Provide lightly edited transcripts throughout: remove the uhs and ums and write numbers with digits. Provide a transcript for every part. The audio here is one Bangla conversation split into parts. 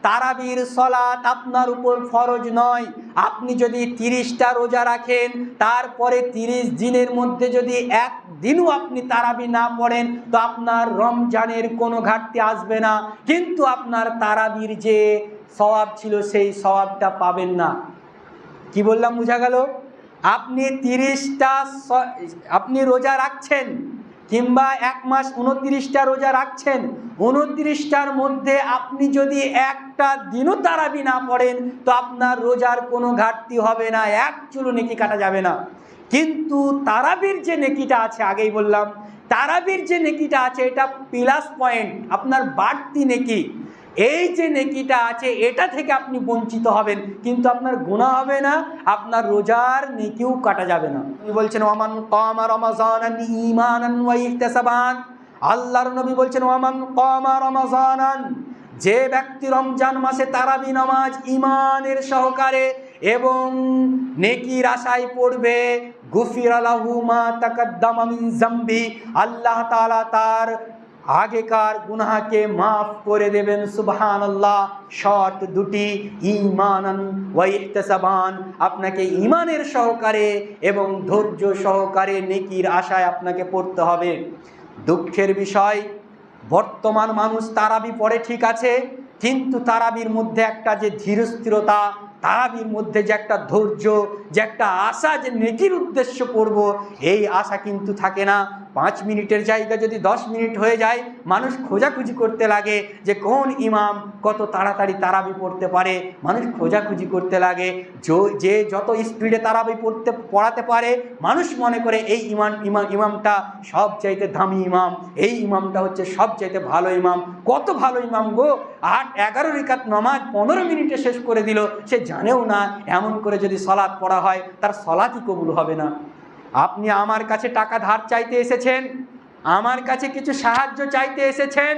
তারাবির সলাত আপনার উপর ফরজ নয়। আপনি যদি 30টা রোজা রাখেন, তারপরে 30 দিনের মধ্যে যদি একদিনও আপনি তারাবি না পড়েন, তো আপনার রমজানের কোনো ঘাটতি আসবে না, কিন্তু আপনার তারাবির যে সওয়াব ছিল সেই সওয়াবটা পাবেন না। কি বললাম, বোঝা গেল? আপনি 30টা আপনি রোজা রাখছেন, কিংবা 1 মাস 29টা রোজা রাখছেন, 29টার মধ্যে আপনি যদি একটা দিনও তারাবি না পড়েন, তো আপনার রোজার কোনো ঘাটতি হবে না, এক চুলো নেকি কাটা যাবে না। কিন্তু তারাবির যে নেকিটা আছে, আগেই বললাম, তারাবির যে নেকিটা আছে এটা প্লাস পয়েন্ট, আপনার বাড়তি নেকি। এই যে নেকিটা আছে এটা থেকে আপনি বঞ্চিত হবেন, কিন্তু আপনার গুনাহ হবে না, আপনার রোজার নেকিও কাটা যাবে না। তিনি বলছেন ওয়ামান কামা রমাযানান ঈমানান ওয়া ইহতিসাবান, আল্লাহর নবী বলছেন ওয়ামান কামা রমাযানান, যে ব্যক্তি রমজান মাসে তারাবি নামাজ ঈমানের সহকারে এবং নেকির আশায় পড়বে, গুফিরা লাহু মা তাকাদ্দামা মিন যামবি, আল্লাহ তাআলা তার আগেকার গুনাহকে মাফ করে দেবেন। সুবহানাল্লাহ। শর্ত দুটি, ঈমানান ওয়া ইহতিসাবান, আপনাকে ঈমানের সহকারে এবং ধৈর্য সহকারে নেকির আশায় আপনাকে পড়তে হবে। দুঃখের বিষয়, বর্তমান মানুষ তারাবি পড়ে ঠিক আছে, কিন্তু তারাবির মধ্যে একটা যে ধীরস্থিরতা, তারাবির মধ্যে যে একটা ধৈর্য, যে একটা আশা যে নেকির উদ্দেশ্য পড়ব, এই আশা কিন্তু থাকে না। 5 মিনিটের জায়গা যদি 10 মিনিট হয়ে যায়, মানুষ খোঁজাখুঁজি করতে লাগে যে কোন ইমাম কত তাড়াতাড়ি তারাবি পড়তে পারে, মানুষ খোঁজাখুঁজি করতে লাগে। যে যত স্পিডে তারাবি পড়াতে পারে, মানুষ মনে করে এই ইমামটা সবচাইতে দামি ইমাম, এই ইমামটা হচ্ছে সবচাইতে ভালো ইমাম। কত ভালো ইমাম গো, 8-11 রিকাত নামাজ 15 মিনিটে শেষ করে দিল। সে জানেও না এমন করে যদি সলাৎ পড়া হয় তার সলাৎই কবুল হবে না। আপনি আমার কাছে টাকা ধার চাইতে এসেছেন, আমার কাছে কিছু সাহায্য চাইতে এসেছেন,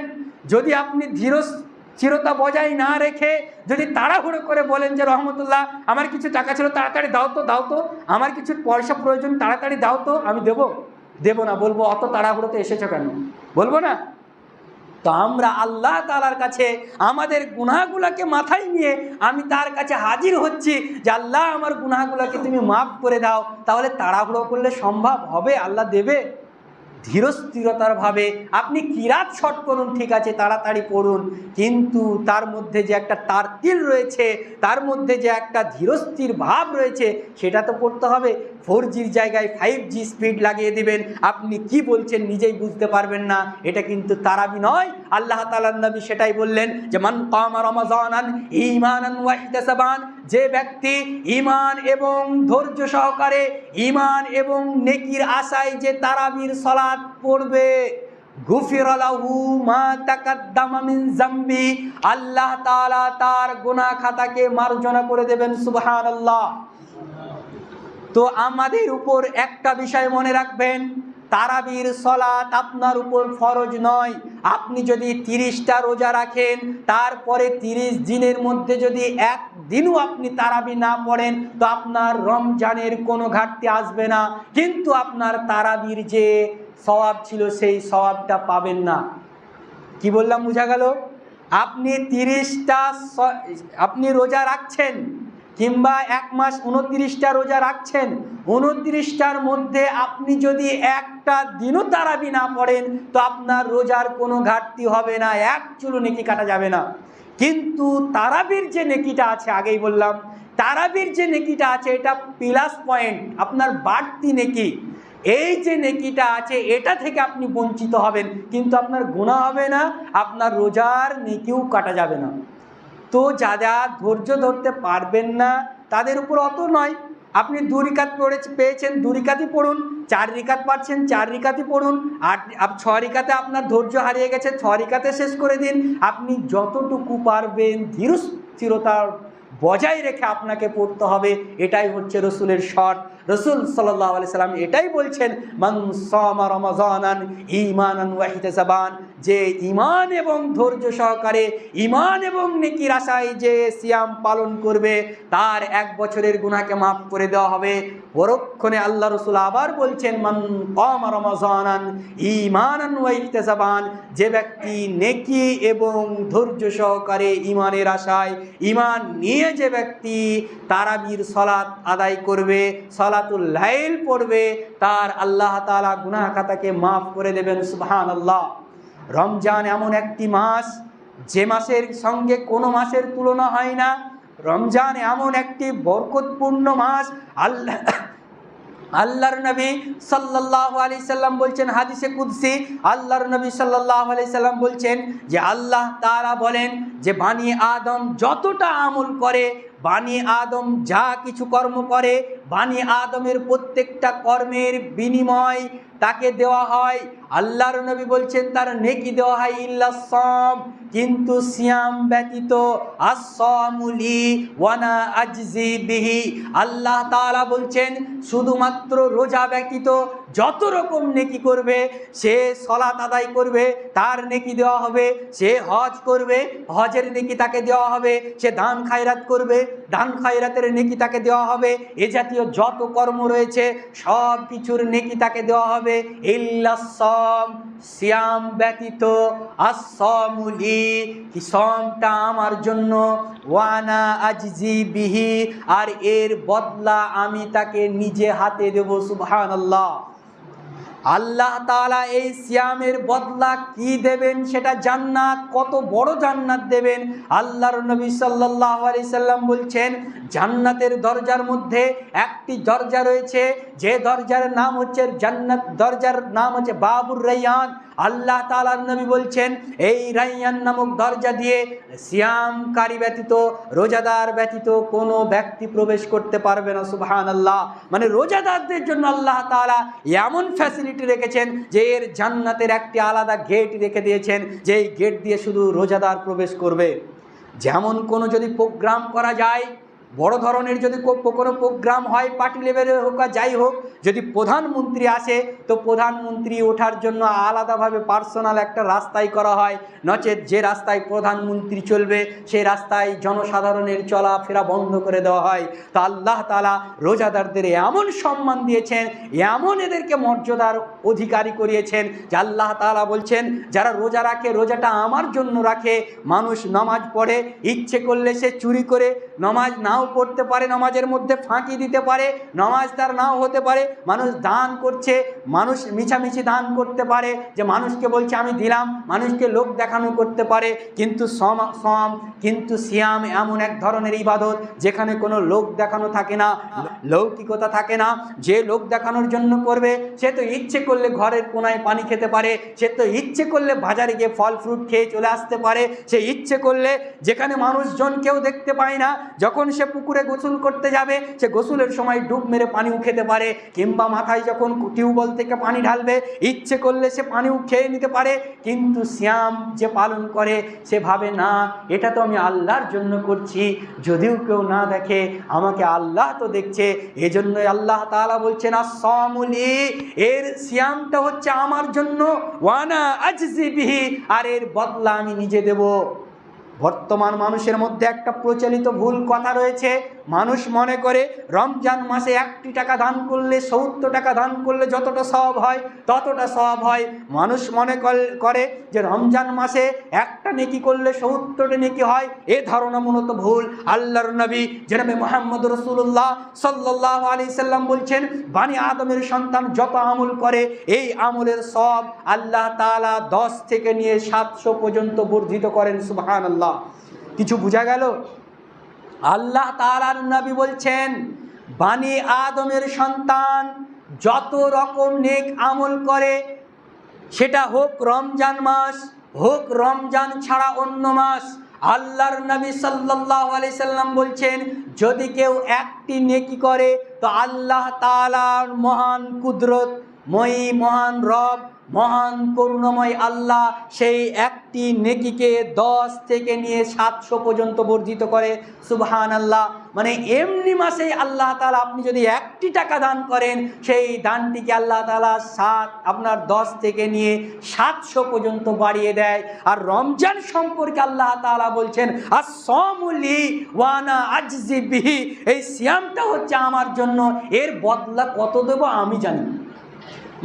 যদি আপনি ধীরস্থিরতা বজায় না রেখে যদি তাড়াহুড়ো করে বলেন যে রহমতুল্লাহ আমার কিছু টাকা ছিল, তাড়াতাড়ি দাও তো, আমার কিছু পয়সা প্রয়োজন, তাড়াতাড়ি দাও তো, আমি দেবো না। বলবো অত তাড়াহুড়োতে এসেছো কেন? বলবো না? তো আমরা আল্লাহ তাআলার কাছে আমাদের গুনাহগুলোকে মাথায় নিয়ে আমি তার কাছে হাজির হচ্ছি যে আল্লাহ আমার গুনাহগুলোকে তুমি মাফ করে দাও। তাহলে তাড়াহুড়ো করলে সম্ভব হবে? আল্লাহ দেবে? ধীরস্থিরতার ভাবে আপনি কিরাত শর্ট করুন, ঠিক আছে, তাড়াতাড়ি পড়ুন, কিন্তু তার মধ্যে যে একটা তারতিল রয়েছে, তার মধ্যে যে একটা ধীরস্থির ভাব রয়েছে, সেটা তো পড়তে হবে। 4Gর জায়গায় 5G স্পিড লাগিয়ে দিবেন, আপনি কি বলছেন নিজেই বুঝতে পারবেন না, এটা কিন্তু তারাবি নয়। আল্লাহ তাআলার নবী সেটাই বললেন যে মান কামা রমাযানান ঈমানান ওয়া ইহতিসাবান, যে ব্যক্তি ঈমান এবং ধৈর্য সহকারে, ঈমান এবং নেকির আশায় যে তারাবির সালাত পড়বে, গুফিরা লাহু মা তাকাদ্দামা মিন যামবি, আল্লাহ তাআলা তার গুনাহ খাতাকে মার্জনা করে দেবেন। সুবহানাল্লাহ। তো আমাদের উপর একটা বিষয় মনে রাখবেন, তারাবির সলাত আপনার উপর ফরজ নয়। আপনি যদি 30টা রোজা রাখেন, তারপরে 30 দিনের মধ্যে যদি একদিনও আপনি তারাবি না পড়েন, তো আপনার রমজানের কোনো ঘাটতি আসবে না, কিন্তু আপনার তারাবির যে সওয়াব ছিল সেই সওয়াবটা পাবেন না। কি বললাম, বোঝা গেল? আপনি 30টা আপনি রোজা রাখছেন, কিংবা 1 মাস 29টা রোজা রাখছেন, 29টার মধ্যে আপনি যদি একটা দিনও তারাবি না পড়েন, তো আপনার রোজার কোনো ঘাটতি হবে না, এক চুলো নেকি কাটা যাবে না। কিন্তু তারাবির যে নেকিটা আছে, আগেই বললাম, তারাবির যে নেকিটা আছে এটা প্লাস পয়েন্ট, আপনার বাড়তি নেকি। এই যে নেকিটা আছে এটা থেকে আপনি বঞ্চিত হবেন, কিন্তু আপনার গুনাহ হবে না, আপনার রোজার নেকিও কাটা যাবে না। তো যারা ধৈর্য ধরতে পারবেন না তাদের উপর অত নয়, আপনি 2 রিকাত পেয়েছেন 2 রিকাতই পড়ুন, 4 রিকাত পাচ্ছেন 4 রিকাতই পড়ুন, 6 রিকাতে আপনার ধৈর্য হারিয়ে গেছে 6 রিকাতে শেষ করে দিন। আপনি যতটুকু পারবেন ধীরস্থিরতা বজায় রেখে আপনাকে পড়তে হবে। এটাই হচ্ছে রসুলের শর্ত। রাসূল সাল্লাল্লাহু আলাইহি সাল্লাম এটাই বলছেন, মান সামা রমাযানান ঈমানান ওয়া ইহতিসাবান, যে ঈমান এবং ধৈর্য সহকারে, ঈমান এবং নেকির আশায় যে সিয়াম পালন করবে তার 1 বছরের গুনাহকে মাফ করে দেওয়া হবে। পরক্ষণে আল্লাহ রাসূল আবার বলছেন, মান কামা রমাযানান ঈমানান ওয়া ইহতিসাবান, যে ব্যক্তি নেকি এবং ধৈর্য সহকারে ঈমানের আশায়, ঈমান নিয়ে যে ব্যক্তি তারাবির সালাত আদায় করবে, সালাতুল লাইল পড়বে, তার আল্লাহ তাআলা গুনাহ খাতাকে মাফ করে দেবেন। সুবহানাল্লাহ। রমজান এমন একটি মাস যে মাসের সঙ্গে কোনো মাসের তুলনা হয় না। রমজান এমন একটি বরকতপূর্ণ মাস। আল্লাহর নবী সাল্লাল্লাহু আলাইহি সাল্লাম বলছেন হাদিসে কুদসি, আল্লাহর নবী সাল্লাল্লাহু আলাইহি সাল্লাম বলছেন যে আল্লাহ তাআলা বলেন যে বানি আদম যতটা আমল করে, বানি আদম যা কিছু কর্ম করে, বানি আদমের প্রত্যেকটা কর্মের বিনিময় তাকে দেওয়া হয়। আল্লাহর নবী বলছেন তার নেকি দেওয়া হয় ইল্লা সাম, কিন্তু সিয়াম ব্যতীত। আস-সামুলি ওয়া না আজজি বিহি, আল্লাহ তাআলা বলছেন শুধুমাত্র রোজা ব্যতীত যত রকম নেকি করবে, সে সালাত আদায় করবে তার নেকি দেওয়া হবে, সে হজ করবে হজের নেকি তাকে দেওয়া হবে, সে দান খায়রাত করবে দান খায়রাতের নেকি তাকে দেওয়া হবে, এ জাতীয় যত কর্ম রয়েছে সব কিছুর নেকি তাকে দেওয়া হবে ইল্লাস সাম, সিয়াম ব্যতীত। আস-সামুলি, কি সামটা আমার জন্য, ওয়ানা আজজি বিহি, আর এর বদলা আমি তাকে নিজে হাতে দেব। সুবহানাল্লাহ। আল্লাহ তাআলা এই সিয়ামের বদলা কি দেবেন সেটা জান্নাত, কত বড় জান্নাত দেবেন। আল্লাহর নবী সাল্লাল্লাহু আলাইহি সাল্লাম বলছেন জান্নাতের দরজার মধ্যে একটি দরজা রয়েছে, যে দরজার নাম হচ্ছে জান্নাত, দরজার নাম হচ্ছে বাবুর রায়্যান। আল্লাহ তাআলার নবী বলছেন এই রায়্যান নামক দরজা দিয়ে সিয়ামকারী ব্যতীত, রোজাদার ব্যতীত কোনো ব্যক্তি প্রবেশ করতে পারবে না। সুবহানাল্লাহ। মানে রোজাদারদের জন্য আল্লাহ তাআলা এমন ফ্যাসিলিটি রেখেছেন যে এর জান্নাতের একটি আলাদা গেট রেখে দিয়েছেন, যে এই গেট দিয়ে শুধু রোজাদার প্রবেশ করবে। যেমন কোনো যদি প্রোগ্রাম করা যায়, বড় ধরনের যদি কোনো প্রোগ্রাম হয়, পার্টি লেভেলের হোক আর যাই হোক, যদি প্রধানমন্ত্রী আসে তো প্রধানমন্ত্রী ওঠার জন্য আলাদাভাবে পার্সোনাল একটা রাস্তায় করা হয়, নচেত যে রাস্তায় প্রধানমন্ত্রী চলবে সেই রাস্তায় জনসাধারণের চলাফেরা বন্ধ করে দেওয়া হয়। তো আল্লাহ তাআলা রোজাদারদের এমন সম্মান দিয়েছেন, এমন এদেরকে মর্যাদার অধিকারী করিয়েছেন যে আল্লাহ তাআলা বলছেন যারা রোজা রাখে, রোজাটা আমার জন্য রাখে। মানুষ নামাজ পড়ে, ইচ্ছে করলে সে চুরি করে নামাজ নাও পড়তে পারে, নামাজের মধ্যে ফাঁকি দিতে পারে, নামাজ তার নাও হতে পারে। মানুষ দান করছে, মানুষ মিছামিছি দান করতে পারে, যে মানুষকে বলছে আমি দিলাম, মানুষকে লোক দেখানো করতে পারে। কিন্তু কিন্তু সিয়াম এমন এক ধরনের ইবাদত যেখানে কোনো লোক দেখানো থাকে না, লৌকিকতা থাকে না। যে লোক দেখানোর জন্য করবে সে তো ইচ্ছে করলে ঘরের কোনায় পানি খেতে পারে, সে তো ইচ্ছে করলে বাজারে গিয়ে ফল ফ্রুট খেয়ে চলে আসতে পারে, সে ইচ্ছে করলে যেখানে মানুষজন কেউ দেখতে পায় না, যখন সে পুকুরে গোসল করতে যাবে সে গোসলের সময় ডুব মেরে পানিও খেতে পারে, কিংবা মাথায় যখন টিউবওয়েল থেকে পানি ঢালবে ইচ্ছে করলে সে পানিও খেয়ে নিতে পারে। কিন্তু সিয়াম যে পালন করে সে ভাবে না এটা তো আমি আল্লাহর জন্য করছি, যদিও কেউ না দেখে আমাকে আল্লাহ তো দেখছে। এজন্যই আল্লাহ তাআলা বলছেন আস-সামুলি, এর সিয়ামটা হচ্ছে আমার জন্য, ওয়ানা আজজি বিহি, আর এর বদলা আমি নিজে দেব। বর্তমান মানুষের মধ্যে একটা প্রচলিত ভুল কথা রয়েছে, মানুষ মনে করে রমজান মাসে 1 টাকা দান করলে 70 টাকা দান করলে যতটা সওয়াব হয় ততটা সওয়াব হয়। মানুষ মনে করে যে রমজান মাসে একটা নেকি করলে 70টা নেকি হয়, এ ধারণা মূলত ভুল। আল্লাহর নবী জনাবে মুহাম্মদ রাসূলুল্লাহ সাল্লাল্লাহু আলাইহি সাল্লাম বলছেন বানি আদমের সন্তান যত আমল করে এই আমলের সওয়াব আল্লাহ তাআলা 10 থেকে নিয়ে 700 পর্যন্ত বর্ধিত করেন। সুবহানাল্লাহ। কিছু বোঝা গেল? আল্লাহ তাআলার নবী বলছেন বানি আদমের সন্তান যত রকম নেক আমল করে, সেটা হোক রমজান মাস, হোক রমজান ছাড়া অন্য মাস, আল্লাহর নবী সাল্লাল্লাহু আলাইহি সাল্লাম বলছেন যদি কেউ একটি নেকি করে তো আল্লাহ তাআলার মহান কুদরত, মই মহান রব, মহান করুণাময় আল্লাহ সেই একটি নেকিকে 10 থেকে নিয়ে 700 পর্যন্ত বর্ধিত করে। সুবহানাল্লাহ। মানে এমনি মাসেই আল্লাহ তাআলা আপনি যদি 1টি টাকা দান করেন, সেই দানটিকে আল্লাহ তাআলা আপনার 10 থেকে নিয়ে 700 পর্যন্ত বাড়িয়ে দেয়। আর রমজান সম্পর্কে আল্লাহ তাআলা বলছেন, আস-সাওমু লি ওয়া আনা আজজি বিহি, এই সিয়ামটা হচ্ছে আমার জন্য, এর বদলা কত দেব আমি জানি।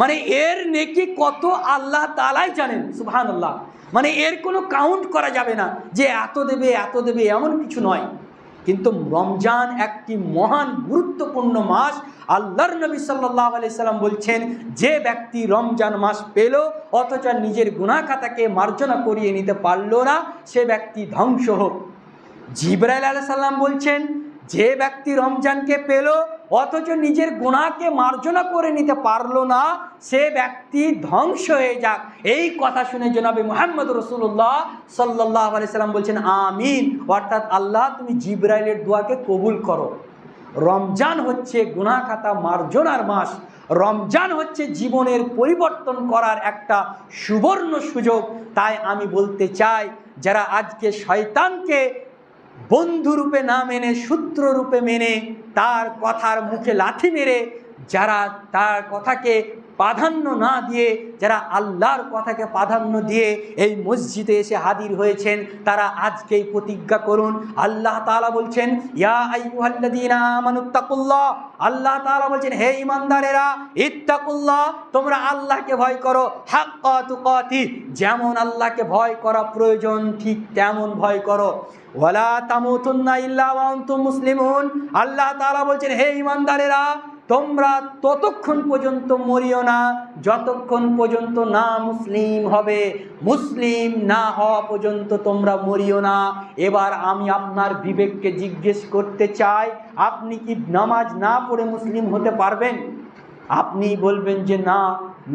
মানে এর নেকি কত আল্লাহ তাআলাই জানেন। সুবহানাল্লাহ। মানে এর কোনো কাউন্ট করা যাবে না যে এত দেবে এত দেবে, এমন কিছু নয়। কিন্তু রমজান একটি মহান গুরুত্বপূর্ণ মাস। আল্লাহর নবী সাল্লাল্লাহু আলাইহি সাল্লাম বলছেন, যে ব্যক্তি রমজান মাস পেল অথচ নিজের গুনাহ খাতাকে মার্জনা করিয়ে নিতে পারল না, সে ব্যক্তি ধ্বংস হোক। জিবরাইল আলাইহিস সালাম বলছেন, যে ব্যক্তি রমজানকে পেল অথচ নিজের গুনাহকে মার্জনা করে নিতে পারলো না, সে ব্যক্তি ধ্বংস হয়ে যাক। এই কথা শুনে জনাবে মুহাম্মদ রাসূলুল্লাহ সাল্লাল্লাহু আলাইহি সাল্লাম বলছেন আমিন, অর্থাৎ আল্লাহ তুমি জিবরাইলের দোয়াকে কবুল করো। রমজান হচ্ছে গুনাহ খাতা মার্জনার মাস। রমজান হচ্ছে জীবনের পরিবর্তন করার একটা সুবর্ণ সুযোগ। তাই আমি বলতে চাই, যারা আজকে শয়তানকে বন্ধুরূপে না মেনে শত্রুরূপে মেনে তার কথার মুখে লাথি মেরে, যারা তার কথাকে প্রাধান্য না দিয়ে, যারা আল্লাহর কথাকে প্রাধান্য দিয়ে এই মসজিদে এসে হাজির হয়েছেন, তারা আজকেই প্রতিজ্ঞা করুন। আল্লাহ তাআলা বলছেন, ইয়া আইয়ুহাল্লাযীনা আমানুত্তাকুল্লাহ, আল্লাহ তাআলা বলছেন, হে ঈমানদারেরা, ইত্তাকুল্লাহ, তোমরা আল্লাহকে ভয় করো, হাক্কা তুকাতি, যেমন আল্লাহকে ভয় করা প্রয়োজন ঠিক তেমন ভয় করো। ওয়ালা তামুতুন্না ইল্লা ওয়া আনতুম মুসলিমুন, আল্লাহ তাআলা বলছেন, হে ঈমানদারেরা, তোমরা ততক্ষণ পর্যন্ত মরিও না যতক্ষণ পর্যন্ত না মুসলিম হবে। মুসলিম না হওয়া পর্যন্ত তোমরা মরিও না। এবার আমি আপনার বিবেককে জিজ্ঞেস করতে চাই, আপনি কি নামাজ না পড়ে মুসলিম হতে পারবেন? আপনি বলবেন যে না,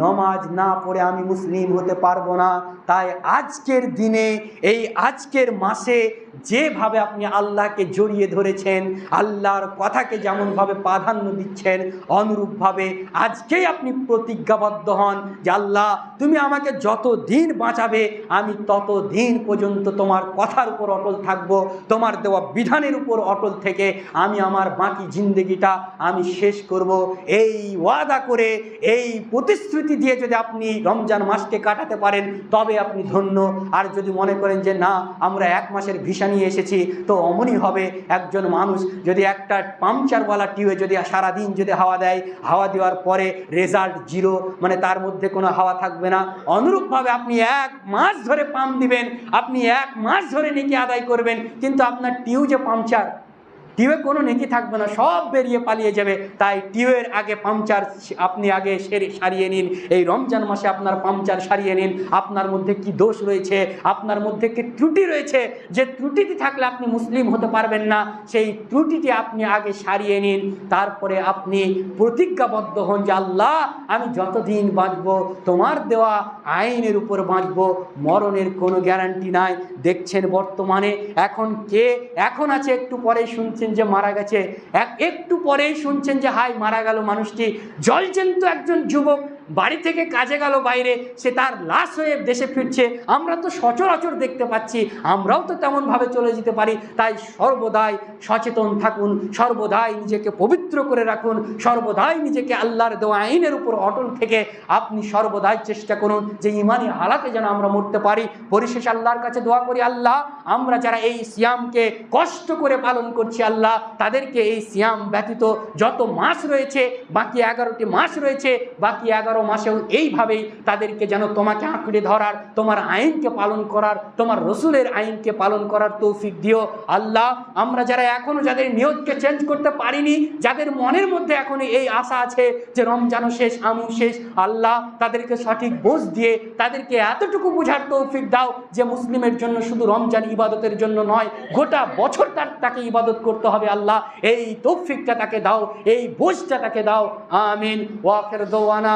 নামাজ না পড়ে আমি মুসলিম হতে পারবো না। তাই আজকের দিনে, এই আজকের মাসে যেভাবে আপনি আল্লাহকে জড়িয়ে ধরেছেন, আল্লাহর কথাকে যেমনভাবে প্রাধান্য দিচ্ছেন, অনুরূপভাবে আজকেই আপনি প্রতিজ্ঞাবদ্ধ হন যে আল্লাহ তুমি আমাকে যত দিন বাঁচাবে আমি তত দিন পর্যন্ত তোমার কথার উপর অটল থাকব, তোমার দেওয়া বিধানের উপর অটল থেকে আমি আমার বাকি জিন্দেগিটা আমি শেষ করব। এই ওয়াদা করে, এই প্রতিশ্রুতি দিয়ে যদি আপনি রমজান মাসকে কাটাতে পারেন তবে আপনি ধন্য। আর যদি মনে করেন যে না, আমরা 1 মাসের ভিসা নিয়ে এসেছি, তো অমনই হবে। একজন মানুষ যদি একটা পাংচারওয়ালা টিউবে যদি সারাদিন যদি হাওয়া দেয়, হাওয়া দেওয়ার পরে রেজাল্ট 0, মানে তার মধ্যে কোনো হাওয়া থাকবে না। অনুরূপভাবে আপনি 1 মাস ধরে পাম্প দিবেন, আপনি 1 মাস ধরে নেকি আদায় করবেন, কিন্তু আপনার টিউ যে পাংচার, টিউবে কোনো নেকি থাকবে না, সব বেরিয়ে পালিয়ে যাবে। তাই টিউবের আগে পাংচার আপনি আগে সারিয়ে নিন। এই রমজান মাসে আপনার পাংচার সারিয়ে নিন। আপনার মধ্যে কি দোষ রয়েছে, আপনার মধ্যে কি ত্রুটি রয়েছে, যে ত্রুটিটি থাকলে আপনি মুসলিম হতে পারবেন না, সেই ত্রুটিটি আপনি আগে সারিয়ে নিন। তারপরে আপনি প্রতিজ্ঞাবদ্ধ হন যে আল্লাহ আমি যতদিন বাঁচব তোমার দেওয়া আইনের উপর বাঁচব, মরণের কোনো গ্যারান্টি নাই। দেখছেন বর্তমানে এখন আছে, একটু পরে শুনছেন যে মারা গেছে, একটু পরেই শুনছেন যে হাই মারা গেল মানুষটি। জলজ্যান্ত একজন যুবক বাড়ি থেকে কাজে গেল বাইরে, সে তার লাশ হয়ে দেশে ফিরছে। আমরা তো সচরাচর দেখতে পাচ্ছি, আমরাও তো তেমনভাবে চলে যেতে পারি। তাই সর্বদাই সচেতন থাকুন, সর্বদাই নিজেকে পবিত্র করে রাখুন, সর্বদাই নিজেকে আল্লাহর দেওয়া আইনের উপর অটল থেকে আপনি সর্বদাই চেষ্টা করুন যে ইমানি হালাতে যেন আমরা মরতে পারি। পরিশেষে আল্লাহর কাছে দোয়া করি, আল্লাহ আমরা যারা এই সিয়ামকে কষ্ট করে পালন করছি, আল্লাহ তাদেরকে এই সিয়াম ব্যতীত যত মাস রয়েছে, বাকি 11টি মাস রয়েছে, বাকি 11 মাসেও এইভাবেই তাদেরকে যেন তোমাকে আঁকড়ে ধরার, তোমার আইনকে পালন করার, তোমার রসুলের আইনকে পালন করার তৌফিক দিও। আল্লাহ আমরা যারা এখনো যাদের নিয়তকে চেঞ্জ করতে পারিনি, যাদের মনের মধ্যে এখনো এই আশা আছে যে রমজানও শেষ আমু শেষ, আল্লাহ তাদেরকে সঠিক বোঝ দিয়ে তাদেরকে এতটুকু বোঝার তৌফিক দাও যে মুসলিমের জন্য শুধু রমজান ইবাদতের জন্য নয়, গোটা বছর তাকে ইবাদত করতে হবে। আল্লাহ এই তৌফিকটা তাকে দাও, এই বোঝটা তাকে দাও। আমিন। ওয়া আখির দাওয়ানা